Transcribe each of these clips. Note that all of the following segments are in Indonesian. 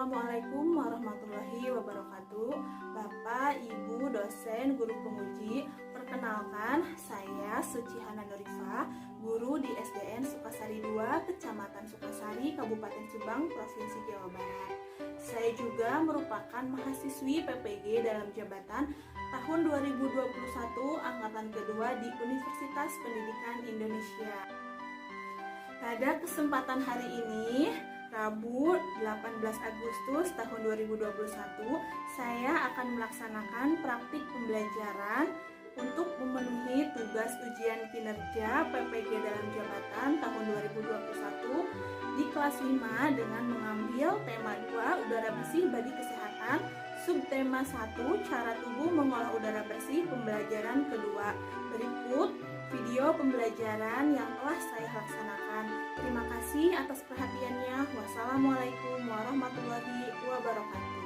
Assalamualaikum warahmatullahi wabarakatuh. Bapak, Ibu, dosen, guru penguji, perkenalkan saya Sucihana Nurifa, guru di SDN Sukasari 2, Kecamatan Sukasari, Kabupaten Subang, Provinsi Jawa Barat. Saya juga merupakan mahasiswi PPG dalam jabatan tahun 2021 angkatan kedua di Universitas Pendidikan Indonesia. Pada kesempatan hari ini, Rabu 18 Agustus tahun 2021, saya akan melaksanakan praktik pembelajaran untuk memenuhi tugas ujian kinerja PPG dalam jabatan tahun 2021 di kelas 5 dengan mengambil tema 2 udara bersih bagi kesehatan, subtema 1 cara tubuh mengolah udara bersih pembelajaran kedua. Berikut video pembelajaran yang telah saya laksanakan. Terima kasih atas perhatiannya. Wassalamualaikum warahmatullahi wabarakatuh.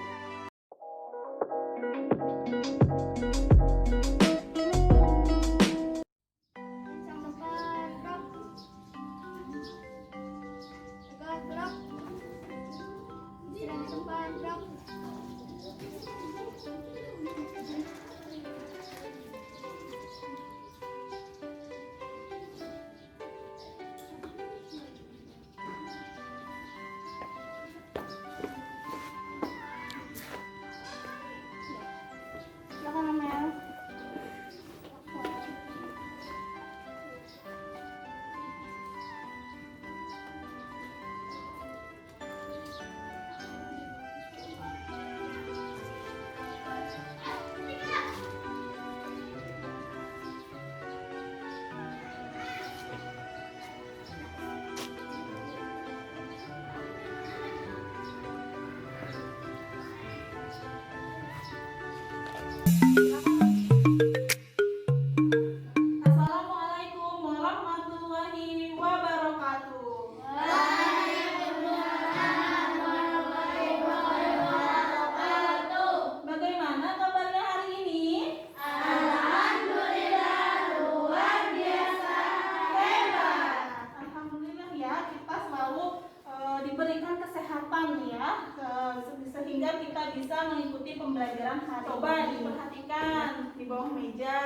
Assalamualaikum warahmatullahi wabarakatuh. Bagaimana kabarnya hari ini? Alhamdulillah luar biasa hebat. Alhamdulillah ya, kita selalu diberikan kesehatan ya, sehingga kita bisa mengikuti pembelajaran hari. Coba diperhatikan di bawah meja,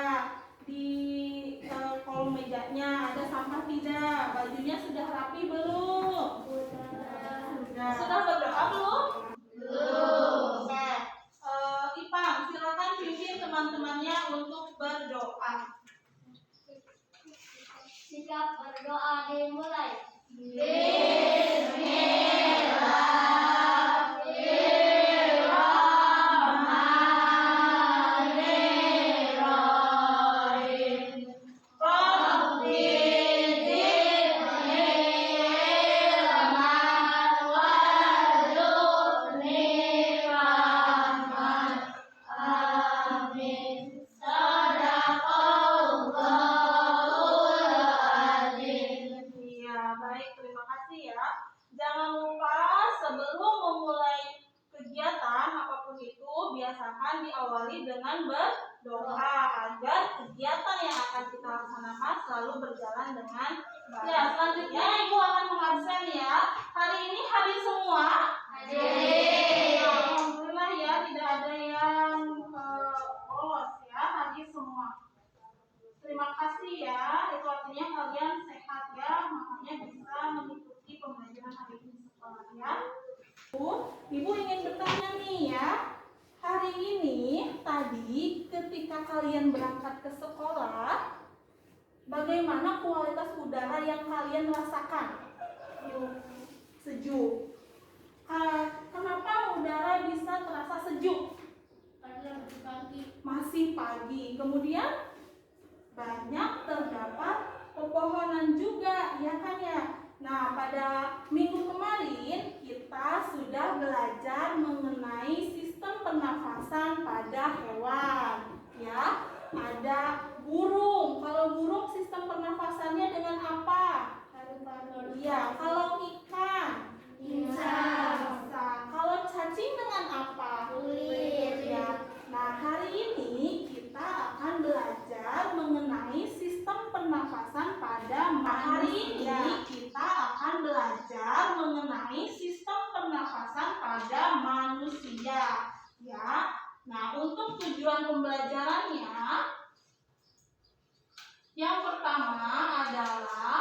di kolom mejanya ada sampah tidak? Bajunya sudah rapi belum? Sudah berdoa belum? Belum. Oke. Ipang, silakan pimpin teman-temannya untuk berdoa. Sikap berdoa dimulai. Jangan lupa sebelum memulai kegiatan apapun itu, biasakan diawali dengan berdoa agar kegiatan yang akan kita laksanakan selalu berjalan dengan baik. Ya, selanjutnya Ibu akan mengabsen ya. Hari ini hadir semua? Hadir. Alhamdulillah ya, tidak ada yang bolos ya, hadir semua. Terima kasih ya, itu artinya kalian sehat ya, makanya bisa mengikuti pembelajaran hari ini di sekolah ya. Ibu ingin bertanya nih ya, hari ini tadi ketika kalian berangkat ke sekolah, bagaimana kualitas udara yang kalian rasakan? Sejuk. Kenapa udara bisa terasa sejuk? Karena pagi. Masih pagi. Kemudian banyak terdapat pepohonan juga, ya kan ya. Nah, pada minggu kemarin kita sudah belajar mengenai sistem pernafasan pada hewan, ya. Ada burung. Kalau burung sistem pernafasannya dengan apa? Paru-paru. Iya. Kalau ikan? Insang. Kalau cacing dengan apa? Kulit. Ya. Nah, hari ini kita akan belajar mengenai sistem pernafasan pada manusia. Hari ini kita akan belajar mengenai sistem pernafasan pada manusia. pembelajarannya. Yang pertama adalah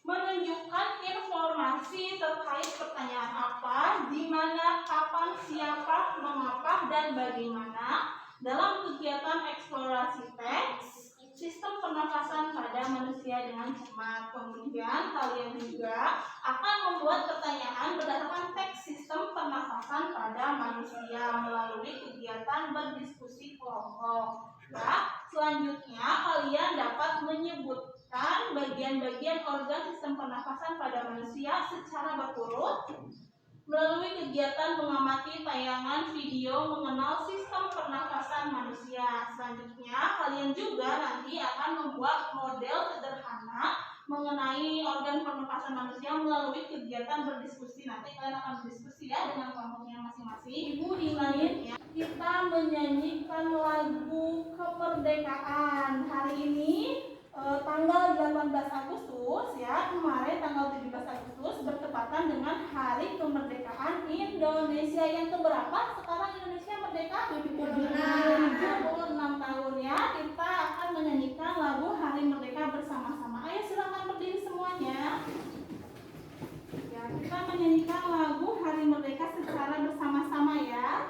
menunjukkan informasi terkait pertanyaan apa, di mana, kapan, siapa, mengapa, dan bagaimana dalam kegiatan eksplorasi teks sistem pernafasan pada manusia dengan cermat. Kemudian kalian juga akan membuat pertanyaan berdasarkan teks sistem pernafasan pada manusia melalui kegiatan berdiskusi kelompok. Ya, selanjutnya kalian dapat menyebutkan bagian-bagian organ sistem pernafasan pada manusia secara berurut melalui kegiatan mengamati tayangan video mengenal sistem pernafasan manusia. Selanjutnya, kalian juga nanti akan membuat model sederhana mengenai organ pernafasan manusia melalui kegiatan berdiskusi. Nanti kalian akan berdiskusi ya dengan kelompoknya masing-masing. Ibu ingin kita menyanyikan lagu kemerdekaan hari ini. Tanggal 18 Agustus ya, kemarin tanggal 17 Agustus bertepatan dengan Hari Kemerdekaan Indonesia yang keberapa? Sekarang Indonesia merdeka 76 tahun ya. Kita akan menyanyikan lagu Hari Merdeka bersama-sama. Ayo silakan berdiri semuanya. Ya, kita menyanyikan lagu Hari Merdeka secara bersama-sama ya.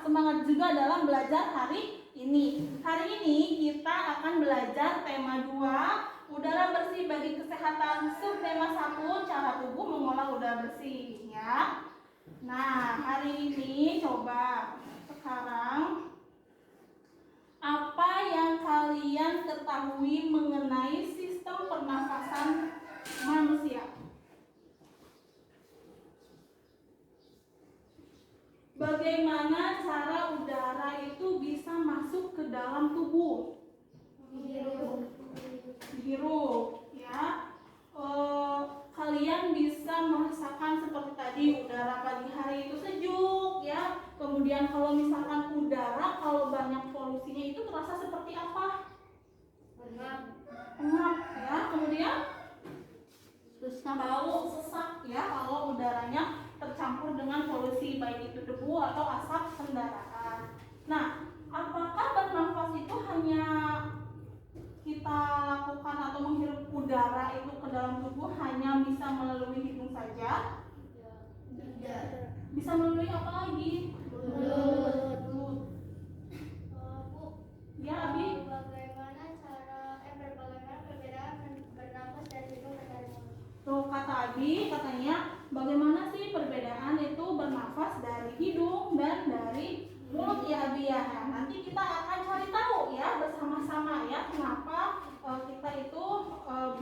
Semangat juga dalam belajar hari ini. Hari ini kita akan belajar tema 2, udara bersih bagi kesehatan. Subtema 1, cara tubuh mengolah udara bersih ya. Nah, hari ini coba sekarang apa yang kalian ketahui mengenai sistem pernafasan manusia? Bagaimana cara udara itu bisa masuk ke dalam tubuh? Dihirup, ya. Kalian bisa merasakan seperti tadi udara pagi hari itu sejuk, ya. Kemudian kalau misalkan udara kalau banyak polusinya itu terasa seperti apa? Pengap, ya. Kemudian bau sesak, ya. Kalau udaranya tercampur dengan polusi baik itu debu atau asap kendaraan. Nah, apakah bernafas itu hanya kita lakukan atau menghirup udara itu ke dalam tubuh hanya bisa melalui hidung saja? Tidak. Bisa melalui apa lagi? Mulut. Bu, Ya, Abi. bagaimana perbedaan bernafas dari hidung dan dari mulut? Tuh kata Abi katanya bagaimana sih perbedaan itu bernafas dari hidung dan dari mulut ya Abi ya. Nah, nanti kita akan cari tahu ya bersama-sama ya kenapa kita itu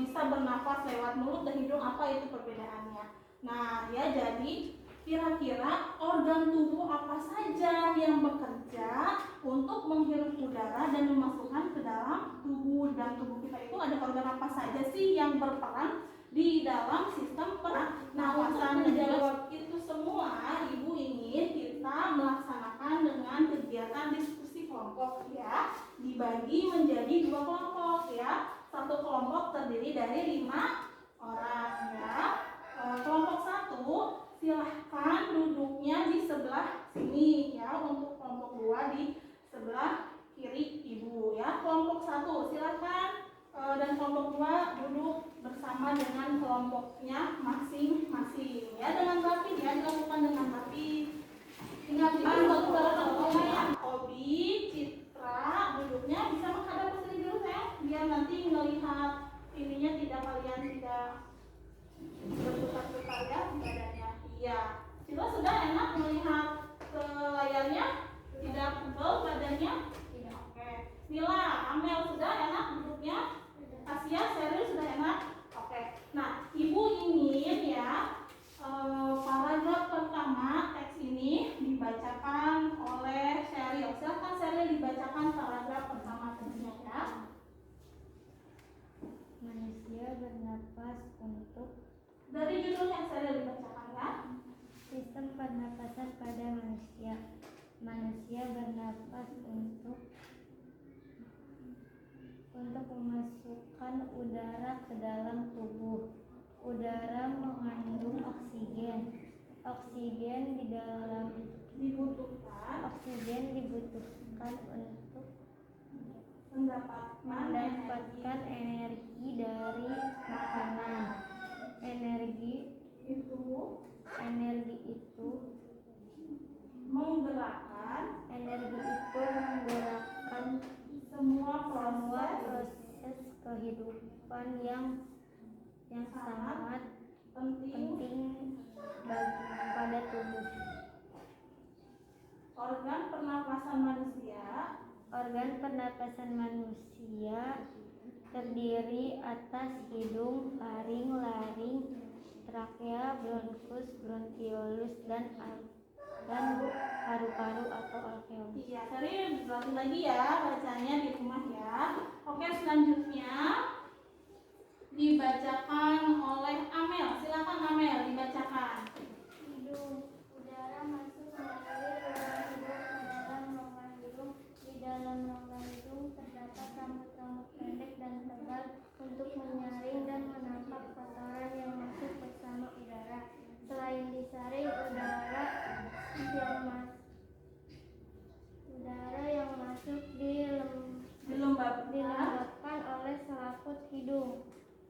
bisa bernafas lewat mulut dan hidung, apa itu perbedaannya. Nah ya, jadi kira-kira organ tubuh apa saja yang bekerja untuk menghirup udara dan memasukkan ke dalam tubuh, dan tubuh kita itu ada organ apa saja sih yang berperan di dalam sistem pernafasan. Menjawab itu semua, Ibu ingin kita melaksanakan dengan kegiatan diskusi kelompok ya, dibagi menjadi 2 kelompok ya. Satu kelompok terdiri dari 5 orang ya. Kelompok 1 silahkan duduknya di sebelah sini ya, untuk kelompok 2 di sebelah kiri Ibu ya. Kelompok 1 silahkan dan kelompok 2 duduk bersama dengan kelompoknya masing-masing ya, dengan rapi ya, dilakukan dengan rapi. Tinggal kelompoknya Obi, Citra duduknya bisa menghadap ke sini dulu ya, biar nanti melihat ininya, tidak kalian tidak berputar-putar ya badannya. Iya, Citra sudah enak melihat ke layarnya, tidak pegel badannya. Tidak. Oke. Mila, Amel sudah enak duduknya. Asia, Sheryl sudah enak. Oke. Nah, Ibu ingin ya paragraf pertama teks ini dibacakan oleh Sheryl. Silakan Sheryl dibacakan paragraf pertama teksnya ya. Manusia bernapas untuk, Dari judulnya Sheryl dibacakan ya. sistem pernapasan pada manusia. Manusia bernapas untuk memasukkan udara ke dalam tubuh. Udara mengandung oksigen. Oksigen Dibutuhkan dibutuhkan untuk mendapatkan energi dari makanan. Energi itu menggerakkan semua proses kehidupan yang sangat penting. pada tubuh. Organ pernapasan manusia terdiri atas hidung, faring, laring, trakea, bronkus, bronkiolus, dan paru-paru atau alveolus. Iya, tadi berarti lagi ya bacanya di rumah ya. Oke, selanjutnya dibacakan oleh Amel. Silakan Amel dibacakan. Hidung. Udara masuk melalui rongga hidung ke dalam rongga hidung. Di dalam rongga hidung terdapat rambut-rambut pendek dan tebal untuk menyaring dan menangkap kotoran yang masuk bersama udara. Selain disaring, udara yang masuk dilembabkan oleh selaput hidung.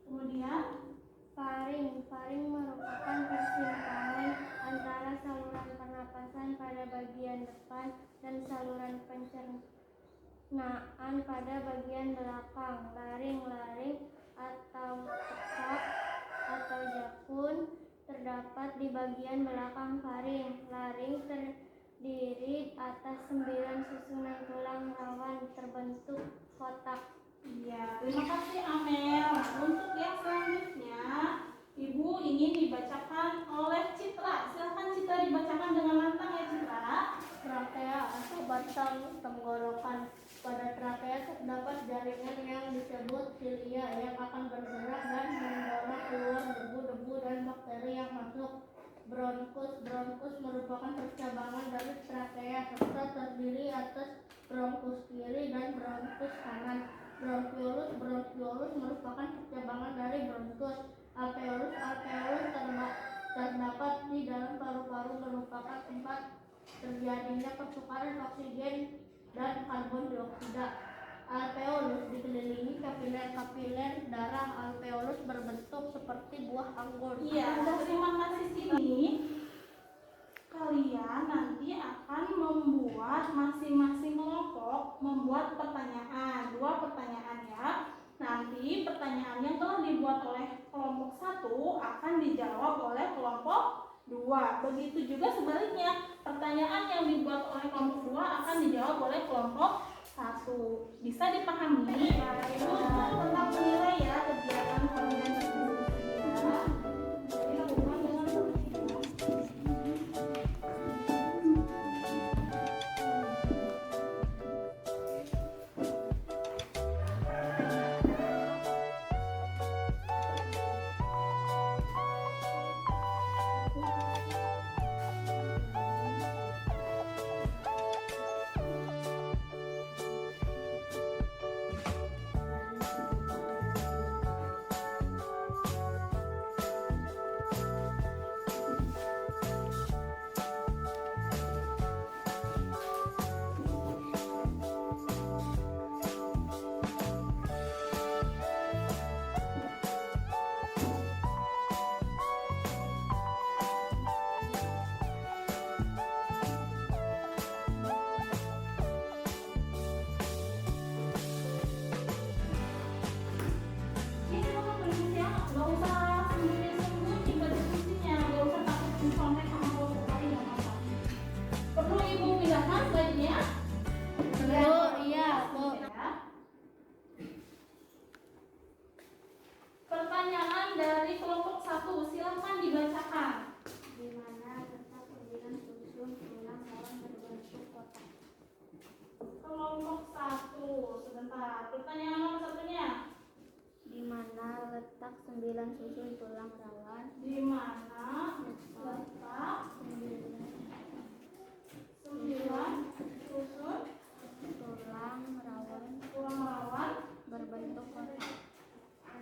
Kemudian Faring merupakan persimpangan antara saluran pernapasan pada bagian depan dan saluran pencernaan pada bagian belakang. Laring atau tekak atau jakun terdapat di bagian belakang faring. Laring terdiri atas 9 susunan tulang rawan terbentuk kotak. iya, terima kasih Amel. Untuk yang selanjutnya, Ibu ingin dibacakan oleh Citra. Silakan Citra dibacakan dengan lantang ya Citra. Trakea atau batang tenggorokan. Pada trakea terdapat jaringan yang disebut silia yang akan bergerak dan mendorong keluar debu-debu dan bakteri yang masuk. Bronkus merupakan percabangan dari trakea serta terdiri atas bronkus kiri dan bronkus kanan. Bronkiolus merupakan percabangan dari bronkus. Alveolus terdapat di dalam paru-paru, merupakan tempat terjadinya pertukaran oksigen dan karbon dioksida. Alveolus dikelilingi kapiler darah. Alveolus berbentuk seperti buah anggur. Iya, terima kasih. Sini kalian nanti akan membuat masing-masing kelompok membuat pertanyaan, 2 pertanyaan ya. Nanti pertanyaan yang telah dibuat oleh kelompok 1 akan dijawab oleh kelompok 2. Begitu juga sebaliknya, pertanyaan yang dibuat oleh kelompok 2 akan dijawab oleh kelompok 1. Bisa dipahami? Itu tentang menilai ya kegiatan kalian diskusi ya. Jadi lakukan dengan berhati-hati. Ini silakan berdiskusi ya, nggak usah sembunyi-sembunyi berdiskusinya, nggak usah takut dicontek sama kelompok lain, nggak apa-apa. Perlu ibu pindahkan slide-nya? Oh iya, Bu. Ya. Pertanyaan dari kelompok 1, silakan dibacakan. Di mana letak 9 susun tulang rawan berbentuk kotak? Kelompok 1, sebentar. Pertanyaan nomor satunya, Di mana letak 9 susun tulang rawan di mana letak 9 susun tulang rawan tulang rawan berbentuk kotak?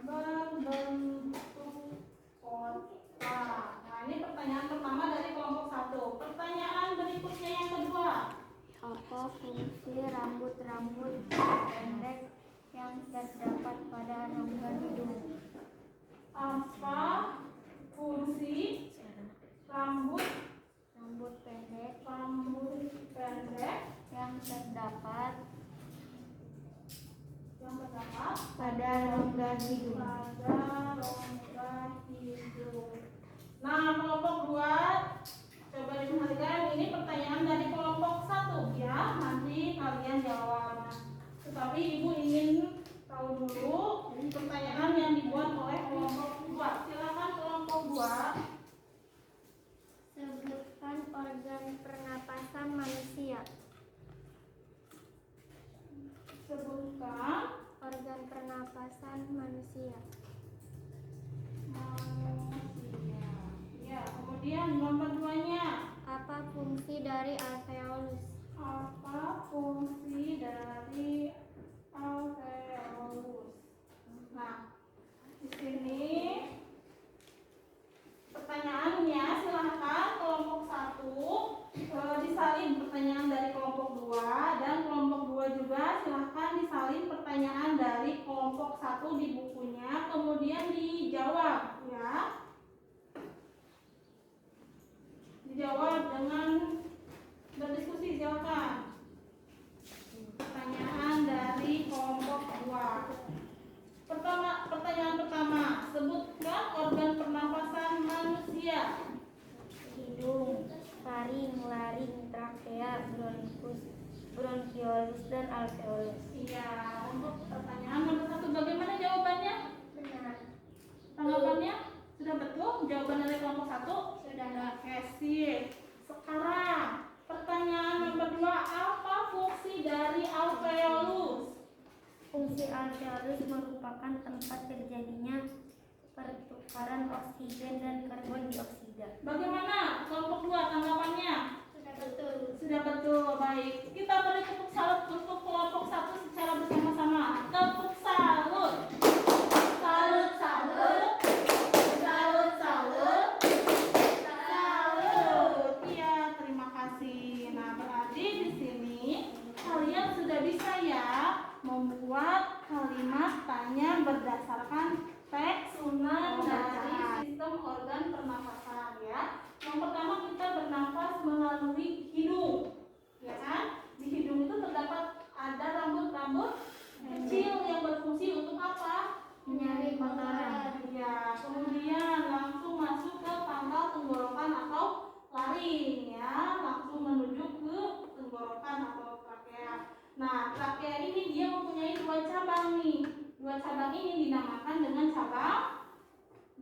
berbentuk kotak? Nah, ini pertanyaan pertama dari kelompok 1. Pertanyaan berikutnya yang kedua. Apa fungsi rambut-rambut pendek yang terdapat pada rongga hidung? Apa fungsi rambut Rambut pendek yang terdapat pada rongga hidung. pada rongga hidung? Nah, kelompok 2, coba diperhatikan, ini pertanyaan dari kelompok 1 ya. Nanti kalian jawab. Nah, tetapi ibu ingin tahu dulu pertanyaan yang dibuat oleh kelompok 2. Silakan kelompok 2. Sebutkan organ pernapasan manusia. Sebutkan Organ pernapasan manusia. manusia. Ya, kemudian nomor 2-nya. Apa fungsi dari alveolus? Apa fungsi dari alveolus? Nah, di sini pertanyaannya silahkan kelompok 1 disalin pertanyaan dari kelompok 2, dan kelompok 2 juga silahkan disalin pertanyaan dari kelompok 1 di bukunya, kemudian dijawab ya. Dijawab dengan berdiskusi, silakan. Pertanyaan dari kelompok 2. Pertanyaan pertama, sebutkan organ pernapasan manusia. Hidung, faring, laring, trakea, bronkus, bronkiolus, dan alveolus. Iya, untuk pertanyaan nomor 1 bagaimana jawabannya? Benar. Tanggapannya sudah betul jawaban dari kelompok 1? Sudah. Oke, sip. Sekarang pertanyaan nomor 2, apa fungsi dari alveolus? Fungsi alveolus merupakan tempat terjadinya pertukaran oksigen dan karbon dioksida. Bagaimana kelompok 2 tanggapannya? Sudah betul. Sudah betul, baik. Kita beri tepuk salut untuk kelompok 1 secara bersama-sama. Tepuk salut. Salut, salut. Salut, salut. Salut. Iya, terima kasih. Nah, berarti di sini kalian sudah bisa ya membuat kalimat tanya berdasarkan teks sunan dari sistem organ pernapasan ya. Yang pertama kita bernafas melalui hidung, ya kan? Di hidung itu terdapat ada rambut-rambut kecil yang berfungsi untuk apa? Menyaring kotoran. Ya, kemudian langsung masuk ke pangkal tenggorokan atau tenggorokan atau trakea. Nah, trakea ini dia mempunyai dua cabang nih. Dua cabang ini dinamakan dengan cabang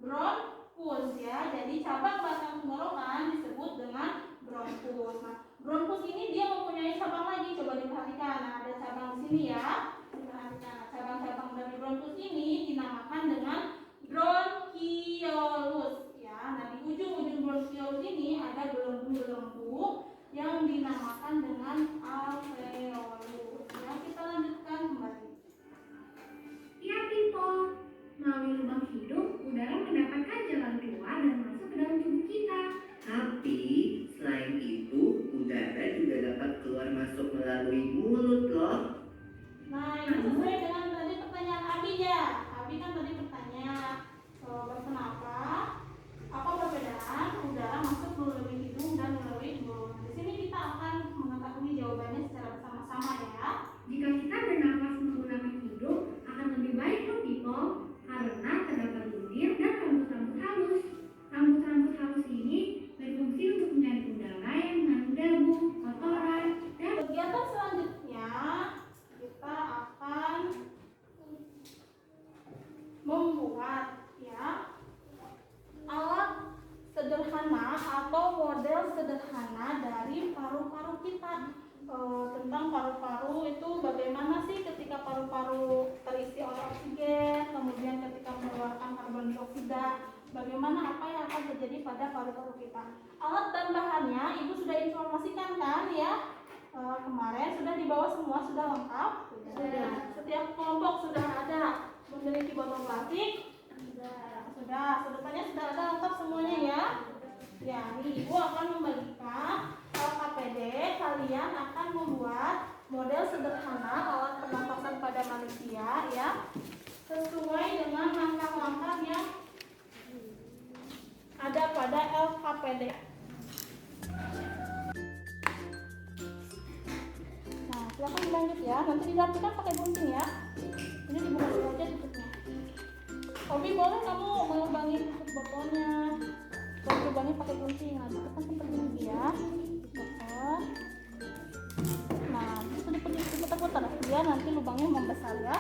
bronkus ya. Jadi cabang batang tenggorokan disebut dengan bronkus. Nah, bronkus ini dia mempunyai cabang lagi. Coba diperhatikan. Nah, ada cabang di sini ya. Diperhatikan. Nah, cabang-cabang dari bronkus ini dinamakan dengan bronkiolus ya. Nah, di ujung-ujung bronkiolus ini ada belenggu-belenggu yang dinamakan dengan alveolus. Ya, kita lanjutkan kembali. Ya, people. Melalui lubang hidung, udara mendapatkan jalan keluar dan masuk ke dalam tubuh kita. Tapi selain itu, udara juga dapat keluar masuk melalui mulut loh. Nah, ini sesuai dengan tadi pertanyaan Abi ya. Abi kan tadi bertanya kenapa? Apa perbedaan udara masuk melalui hidung dan melalui mulut? Di sini kita akan mengetahui jawabannya secara bersama-sama ya. Jika kita bernafas menggunakan hidung, akan lebih baik loh, people. Karena terdapat bibir dan rambut-rambut halus. Rambut-rambut halus ini berfungsi untuk menyaring udara yang mengandung debu, kotoran, dan Kegiatan selanjutnya kita akan membuat ya alat sederhana atau model sederhana dari paru-paru kita. Tentang paru-paru itu bagaimana sih ketika paru-paru terisi oleh oksigen, kemudian ketika mengeluarkan karbon dioksida, bagaimana apa yang akan terjadi pada paru-paru kita. Alat dan bahannya ibu sudah informasikan kan ya, kemarin sudah dibawa semua, sudah lengkap. Sudah. Setiap kelompok sudah ada memiliki botol plastik. Sudah, sedotannya sudah ada lengkap semuanya ya. Ya, ini ibu akan membagikan LKPD. Kalian akan membuat model sederhana alat pernafasan pada manusia ya, sesuai dengan langkah-langkah yang ada pada LKPD. Nah, silakan dilanjut ya. Nanti dirapikan pakai gunting ya. Ini dibuka dulu aja tutupnya. Obi, boleh kamu melubangi tutup botolnya. Kalau lubangnya pakai gunting, nah itu kan seperti ini ya. Ditekan. Nah, itu diputar-putar ya, nanti lubangnya membesar ya.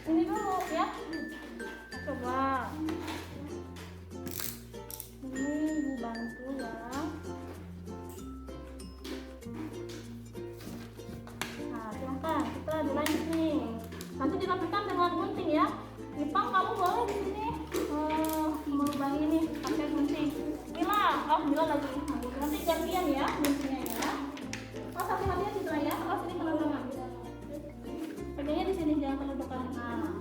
Ini dulu ya. Coba. Ini ibu bantu ya. Nah, silahkan kita dilanjut nih. Nanti dirapikan dengan gunting ya. Ipang, kamu boleh di sini melubangi nih pakai gunting. Mila, Mila lagi. Nanti gantian ya guntingnya ya. Oh, hati-hati ya Citra ya. Oh, sini kena tangan. Pegangnya di sini, jangan kena depan. Nah,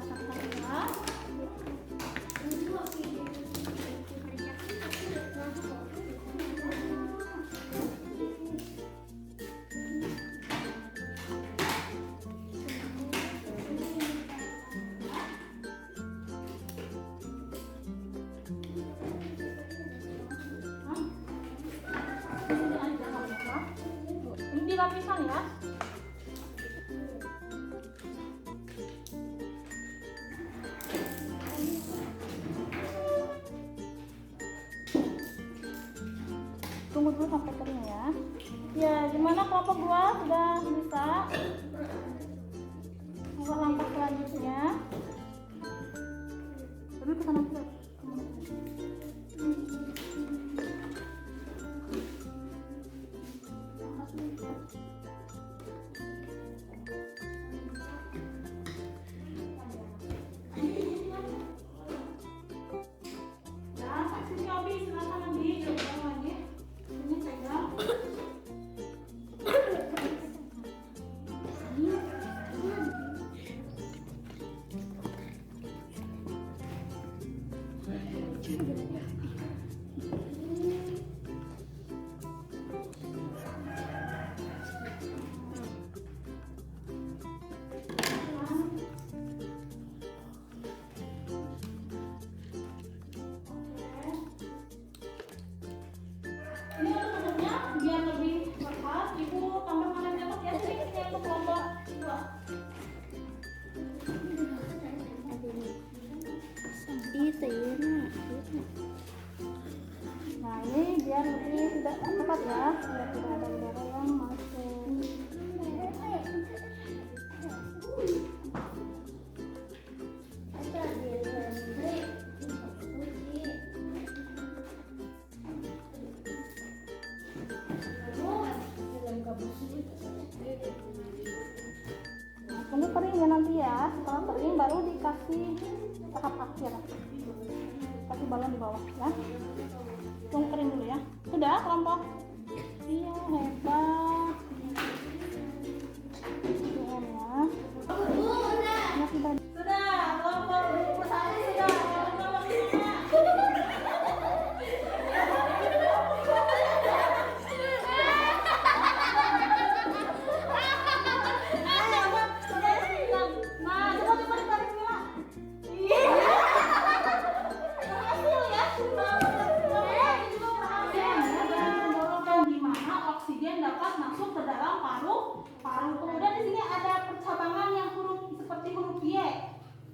hati-hati ya. Ini dirapikan ya. Tunggu dulu sampai kering ya. Ya, gimana kelompok 2 sudah bisa? Langkah selanjutnya. Tapi ke sana dulu. kering ya nanti ya. Setelah kering baru dikasih tahap akhir. Kasih balon di bawah ya. Tunggu kering dulu ya. Sudah kelompok? Iya, hebat. Keren ya. Ya sudah. Sudah, kelompok satu sudah. Kelompok lima. Oksigen dapat masuk ke dalam paru-paru. Kemudian di sini ada percabangan yang seperti huruf Y,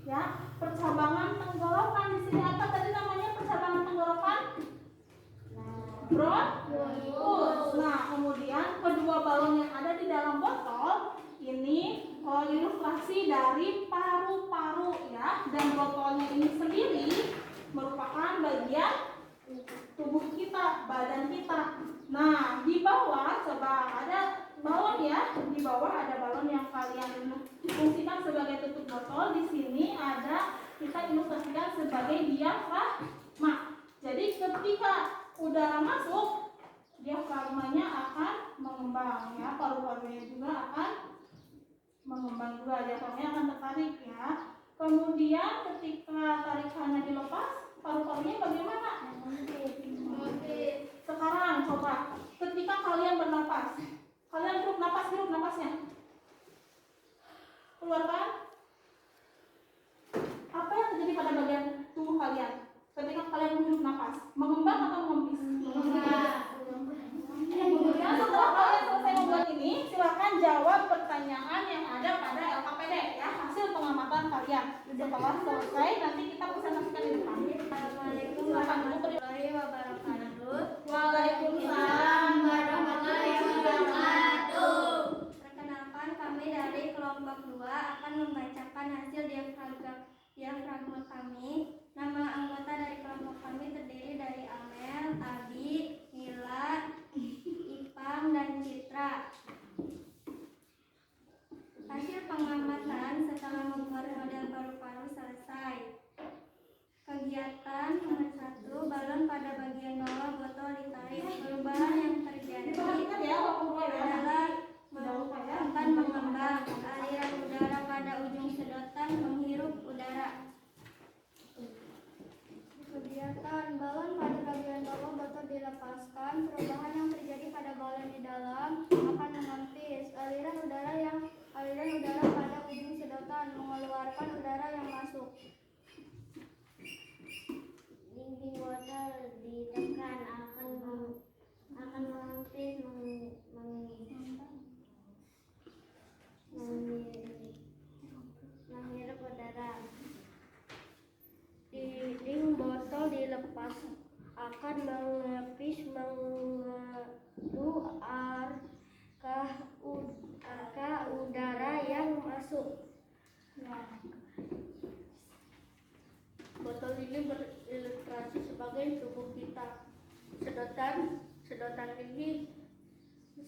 ya. Percabangan tenggorokan di sini apa tadi namanya percabangan tenggorokan? Bronkus. Nah, kemudian kedua balon yang ada di dalam botol ini ilustrasi dari paru-paru ya, dan botolnya ini sendiri merupakan bagian tubuh kita, badan kita. Nah, di bawah coba ada balon ya. Di bawah ada balon yang kalian fungsikan sebagai tutup botol. Di sini ada kita ilustrasikan sebagai diafragma. Jadi ketika udara masuk, diafragmanya akan mengembang ya. Paru-parunya juga akan mengembang juga. Diafragmanya akan tertarik ya. Kemudian ketika tarikannya dilepas, paru-parunya bagaimana? Sekarang coba ketika kalian bernapas, kalian hirup napasnya, keluarkan. Apa yang terjadi pada bagian tubuh kalian ketika kalian menghirup napas? Mengembang atau mengempis? Kemudian setelah kalian selesai membuat ini, silakan jawab pertanyaan yang ada pada LKPD ya, hasil pengamatan kalian. Setelah selesai nanti kita presentasikan di depan. Assalamualaikum warahmatullahi wabarakatuh. Waalaikumsalam warahmatullahi wabarakatuh. Perkenalkan, kami dari kelompok 2 akan membacakan hasil diafragma kami. Nama anggota dari kelompok kami terdiri dari Amel, Abi, Mila, Ipang, dan Citra. Hasil pengamatan setelah membuat model paru-paru selesai. Kegiatan nomor 1, balon pada bagian bawah botol ditarik. Perubahan yang terjadi adalah akan mengembang. Aliran udara pada ujung sedotan menghirup udara. Kegiatan balon pada bagian bawah botol dilepaskan. Perubahan yang terjadi pada balon di dalam akan mengempis. Aliran udara pada ujung sedotan mengeluarkan udara yang masuk. Dinding botol ditekan akan mengempis menghirup udara. Dinding botol dilepas akan mengempis mengeluarkan udara yang masuk. Botol ini berilustrasi sebagai tubuh kita. Sedotan ini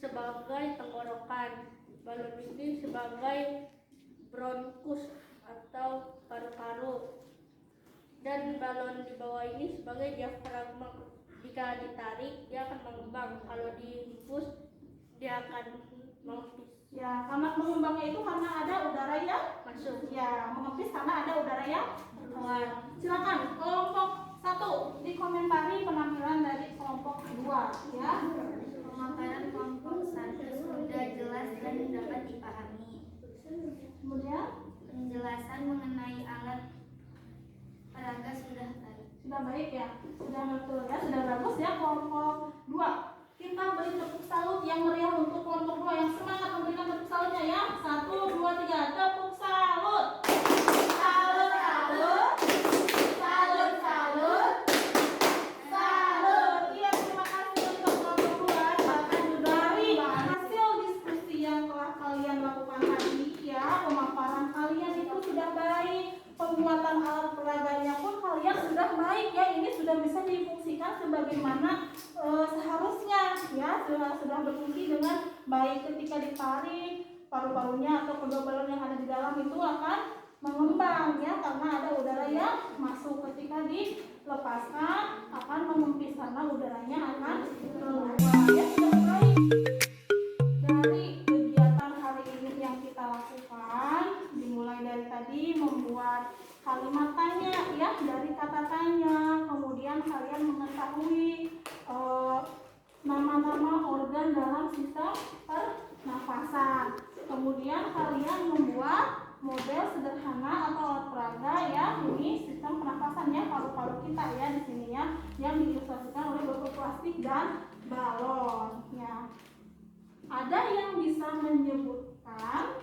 sebagai tenggorokan. Balon ini sebagai bronkus atau paru-paru. Dan balon di bawah ini sebagai diafragma. Jika ditarik, dia akan mengembang. Kalau dihembus, dia akan mengempis. Ya, karena mengembangnya itu karena ada udara yang Masuk. ya, mengempis karena ada udara yang keluar. Silakan kelompok 1 dikomentari penampilan dari kelompok 2 ya. Pemaparan kelompok 1 sudah jelas dan dapat dipahami. Kemudian Penjelasan mengenai alat peraga sudah baik ya, sudah betul ya, sudah bagus ya kelompok 2. Kita beri tepuk salut yang meriah untuk kelompok 2 yang semangat memberikan tepuk salutnya ya. 1, 2, 3, tepuk salut. Salut, salut. Salut, salut. Salut. Iya, terima kasih untuk kelompok 2. Bahkan juga dari hasil diskusi yang telah kalian lakukan tadi ya, pemaparan kalian itu sudah baik. Pembuatan alat peraganya pun kalian sudah baik ya. Ini sudah bisa difungsikan sebagaimana seharusnya ya, sudah berfungsi dengan baik. Ketika ditarik paru-parunya atau kedua balon yang ada di dalam itu akan mengembang ya, karena ada udara yang masuk. Ketika dilepaskan akan mengempis karena udaranya akan keluar ya. Sudah baik. Dari kegiatan hari ini yang kita lakukan dimulai dari tadi membuat kalimat tanya ya, dari kata tanya, kemudian kalian mengetahui nama-nama organ dalam sistem pernafasan. Kemudian kalian membuat model sederhana atau alat peraga ya, ini sistem pernafasan ya, paru-paru kita ya di sini ya, yang diilustrasikan oleh botol plastik dan balon ya. Ada yang bisa menyebutkan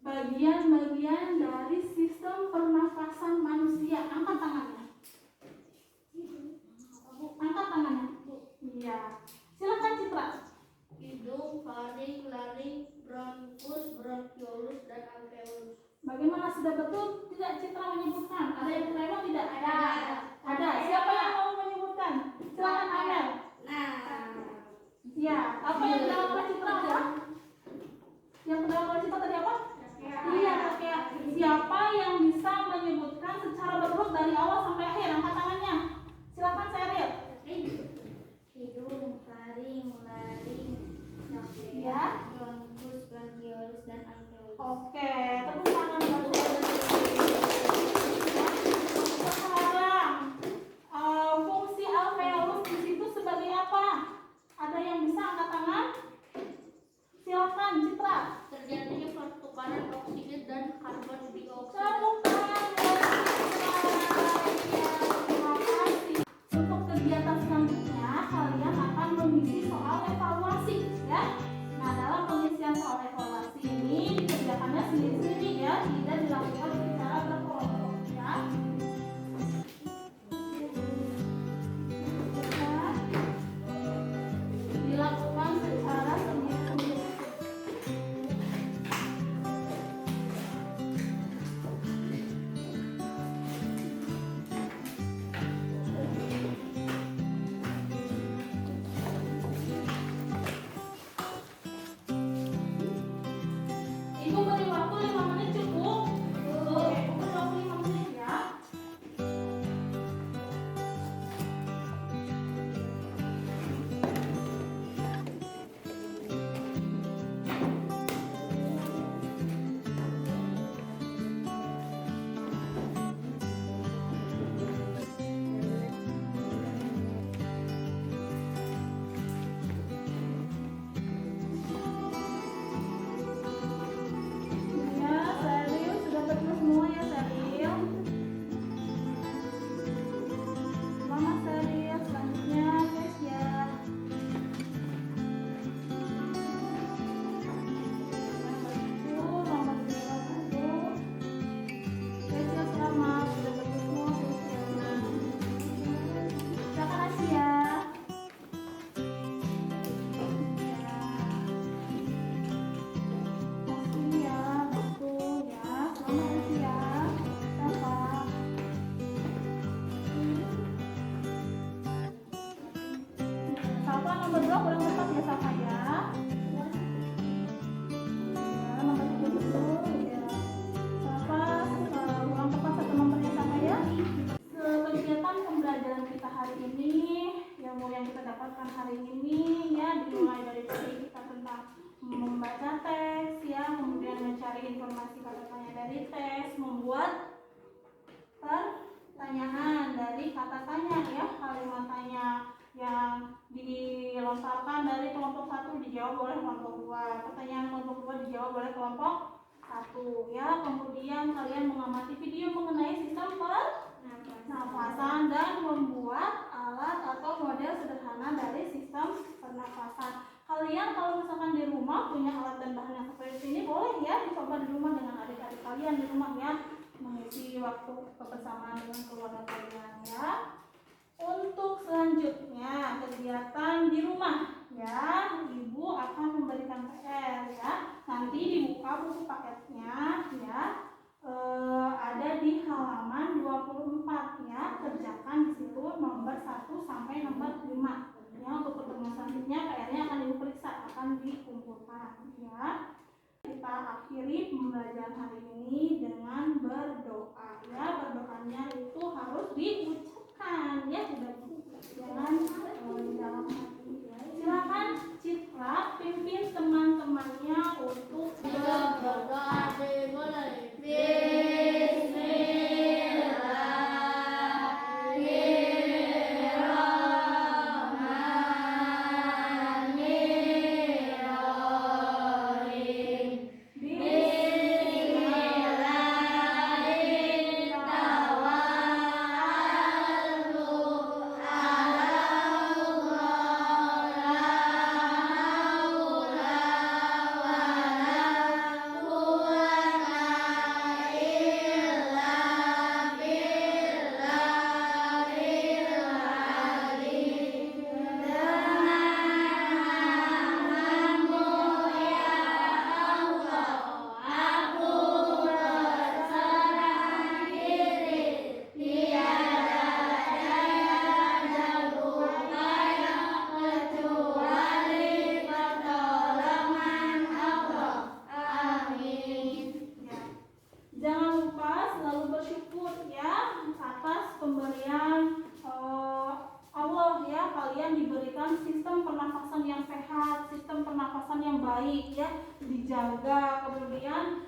bagian-bagian dari sistem pernafasan manusia? Angkat tangannya. Angkat tangannya. Iya. Silakan Citra. Hidung, faring, laring, bronkus, bronkiolus, dan alveolus. Bagaimana, sudah betul tidak Citra menyebutkan? Ada yang terlewat tidak? Ada. Ada. Siapa yang mau menyebutkan? Silakan Amel. Nah, Ya, apa yang terlewat oleh Citra apa? Yang terlewat oleh Citra tadi apa? Iya, trachea. Siapa yang bisa menyebutkan secara berurut dari awal sampai akhir? Angkat tangannya. Silakan Sheryl. hidung, faring, laring, Ya. bronkus, bronkiolus, dan alveolus. Oke, tepuk tangan buat Sheryl. Sekarang fungsi alveolus di situ sebagai apa? Ada yang bisa angkat tangan? Silakan Citra. Terjadinya pertukaran oksigen dan karbon dioksida. Tepuk tangan buat Citra. Ya, terima kasih. Untuk kegiatan selanjutnya kalian akan mengisi soal evaluasi ya. Nah, dalam pengisian soal evaluasi ini dikerjakannya sendiri-sendiri ya, tidak dilakukan secara berkelompok ya. Dilakukan secara sendiri-sendiri. Ibu beri waktu 5 menit cukup? Oke, Ibu beri waktu 5 menit ya. Ya, Sheryl sudah betul semua ya Sheryl. Selamat Sheryl, selanjutnya tes ya. Nomor 20. Tesnya selamat, sudah betul semua tesnya. Silakan Asia. Makasih ya, betul ya. Selamat ya. Sapa. Sapa nomor 2 kurang tepat ya Sapa ya. Ya, nomor 7 ya. Sapa kurang tepat satu nomornya Sapa ya. Kegiatan pembelajaran kita hari ini, ilmu yang kita dapatkan hari ini ya, dimulai dari tadi kita tentang membaca teks ya, kemudian mencari informasi kata tanya dari teks, membuat pertanyaan dari kata tanya ya, kalimat tanya yang dilontarkan dari kelompok 1 dijawab oleh kelompok 2, pertanyaan kelompok 2 dijawab oleh kelompok 1 ya. Kemudian kalian mengamati video mengenai sistem pernafasan dan membuat alat atau model sederhana dari sistem pernafasan. Kalian kalau misalkan di rumah punya alat dan bahan yang seperti ini, boleh ya dicoba di rumah dengan adik-adik kalian di rumah ya, mengisi waktu kebersamaan dengan keluarga kalian ya. Untuk selanjutnya kegiatan di rumah ya, Ibu akan memberikan PR ya. Nanti dibuka buku paketnya ya. Ada di halaman 24 ya. Kerjakan di situ nomor 1 sampai nomor 5. Ya, untuk pertemuan selanjutnya PR-nya akan Ibu periksa saat akan dikumpulkan ya. Kita akhiri pembelajaran hari ini dengan berdoa ya. Berdoanya itu harus diucapkan ya, tidak jangan di dalam hati ya. Silakan Citra pimpin teman-temannya untuk Berdoa dimulai. Jangan lupa selalu bersyukur ya atas pemberian Allah ya. Kalian diberikan sistem pernafasan yang sehat, sistem pernafasan yang baik ya, dijaga. Kemudian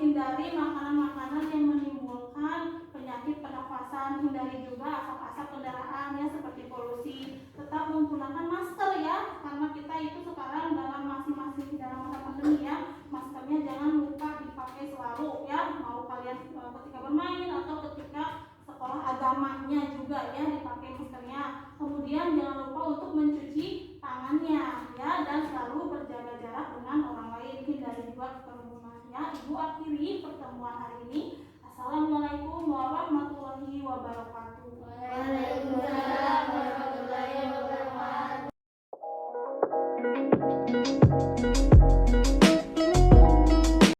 hindari makanan-makanan yang menimbulkan penyakit pernafasan, hindari juga asap-asap kendaraan ya seperti polusi. Tetap menggunakan masker ya, karena kita itu sekarang masih dalam masa pandemi ya. Maskernya jangan lupa dipakai selalu ya, mau kalian ketika bermain atau ketika sekolah agamanya juga ya dipakai maskernya. Kemudian jangan lupa untuk mencuci tangannya ya, dan selalu berjaga jarak dengan orang lain, hindari juga kerumunan ya. Ibu akhiri pertemuan hari ini. Assalamualaikum warahmatullahi wabarakatuh. Waalaikumsalam.